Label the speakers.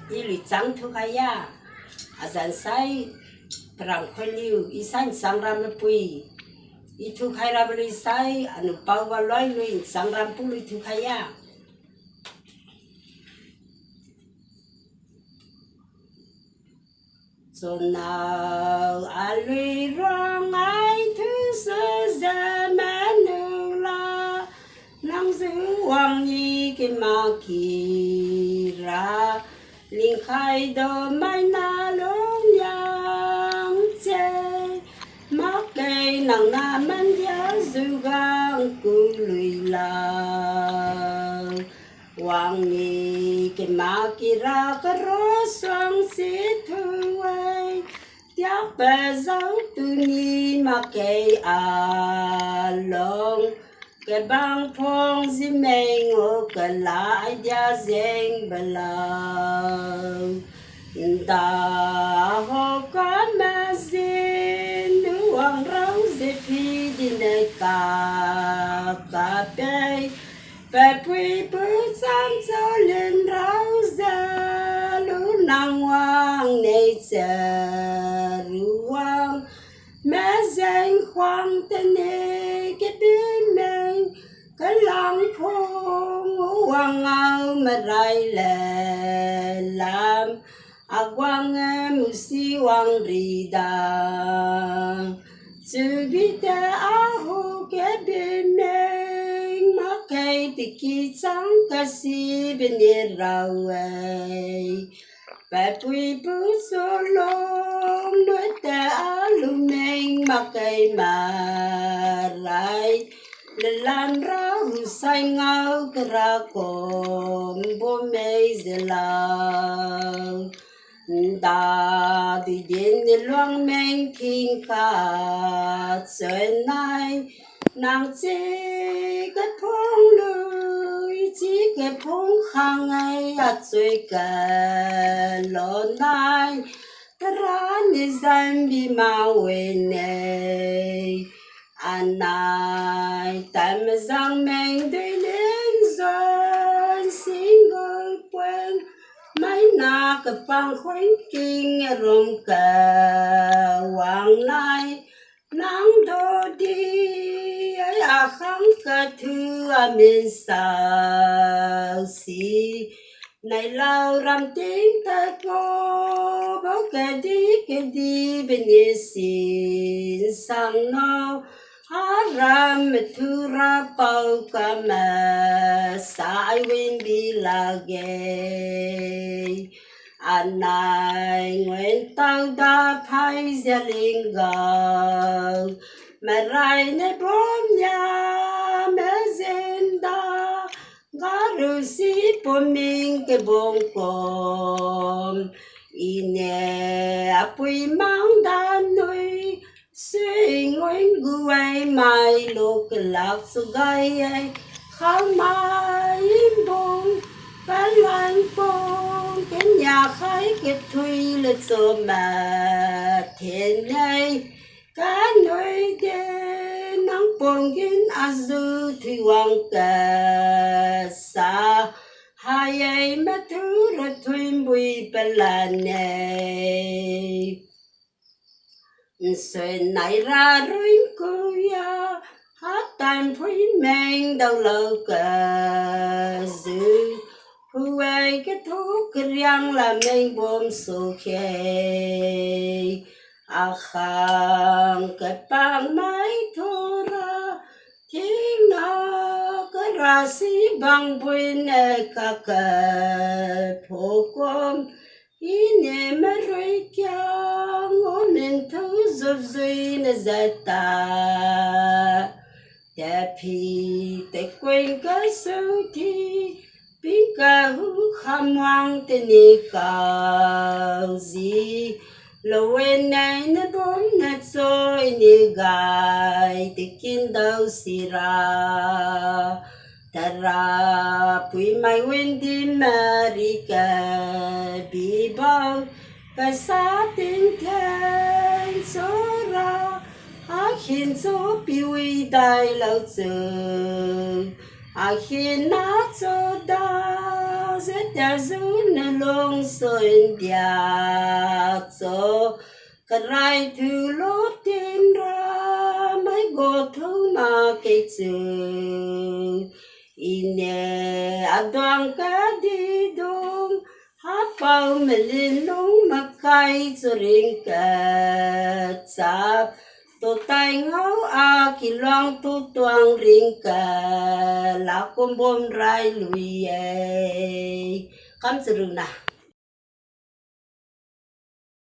Speaker 1: ili trắng thu kaya azan sai Paramkhonliu isan Nchangram Pui itu kaya beli sai anu bawa loy lui Nchangram Pui itu kaya so now alui rong ai thứ sơ giờ mà nu la nang giữ hoàng nhi cái ma kỳ ra linh khai đồ mai na lối nhang chê mắc cây nang na man giá du gang cu lùi la hoàng nhi cái ma kỳ ra cái rô xoang xí thu ai tiếc bè giáo tu nhi mà cây à long cái bang phong gì mình ngô cái lại gia deng balang ta hồ có mà xin nữ hoàng rau dễ phi đi nơi cả bê bè bùi bùi xăm cho lên rau ra lũ nàng hoàng này chờ ruang mẹ danh khoang tên nê cái bên mình cái lòng phong hoàng áo mà rai lệ làm quang em si hoàng rì đà chứ biết ta hồ cái bên mình mà cái bị kỳ trắng cái si bên nhà rau ấy bà bùi bùi số lông đôi ta lùm mình mà cây mà rai lan ra say ngao kra con bố mẹ zela ta đi đến loang men kinh ca trời nay nàng chỉ cái phong lười chỉ cái phong khang ấy chơi cả lo nay ta ra ni danh bi ma quên này anh này tại mà rằng mình đi đến rồi xin người quen mấy na cái băng khoáng kinh rồng cả hoàng nay nắng đổ đi ấy kháng cả thứ mình sao xí này lâu làm tiếng ta có bao cái đi bên nhà xin sang nó haram thu ra bao cả mà sai quên đi là ghê anh này nguyện tao đã phải gia đình gạo mà rai này bom nhà mẹ dân đã gà rù xí bố mình cái bông cồm ine bùi mang đàn nuôi suy nguyện guay mai lô cái lạc su gai ai khang mai bông và lan bông cái nhà khai cái thui là cho mà thiên này cá nuôi đê nắng bông kín azu thì hoàng cả xa hai ai mà thứ là thui bùi bà lan này xuân này ra ruyên cô ya hát tan phui men đâu lâu cả dư phu ai cái thuốc riêng là mình bom số khe khang cái bang mai thô ra thiên nó cái ra si bang bùi nè cả phô com ine mà rồi kia ngô mình thấu giúp duy nè giải ta đẹp thì để quên cái số thì biết cả hú khăm hoang tên nè cao gì lâu em này nó bom nè rồi nè gai để kiến đâu xì ra ta ra bùi mai quên đi America bị bao cái xa tình thân số ra khiến số biểu đại lâu giờ khiến nó cho đau sẽ ta giữ nên luôn soi dia cho cái rai thứ lót tìm ra mấy gò thứ mà cái chữ ine adang ka di dong hát bao mình lên nông mà cay cho riêng cả cha tô tay ngáo a kỳ loang tu toang riêng cả lá com bom rai lui cắm chữ na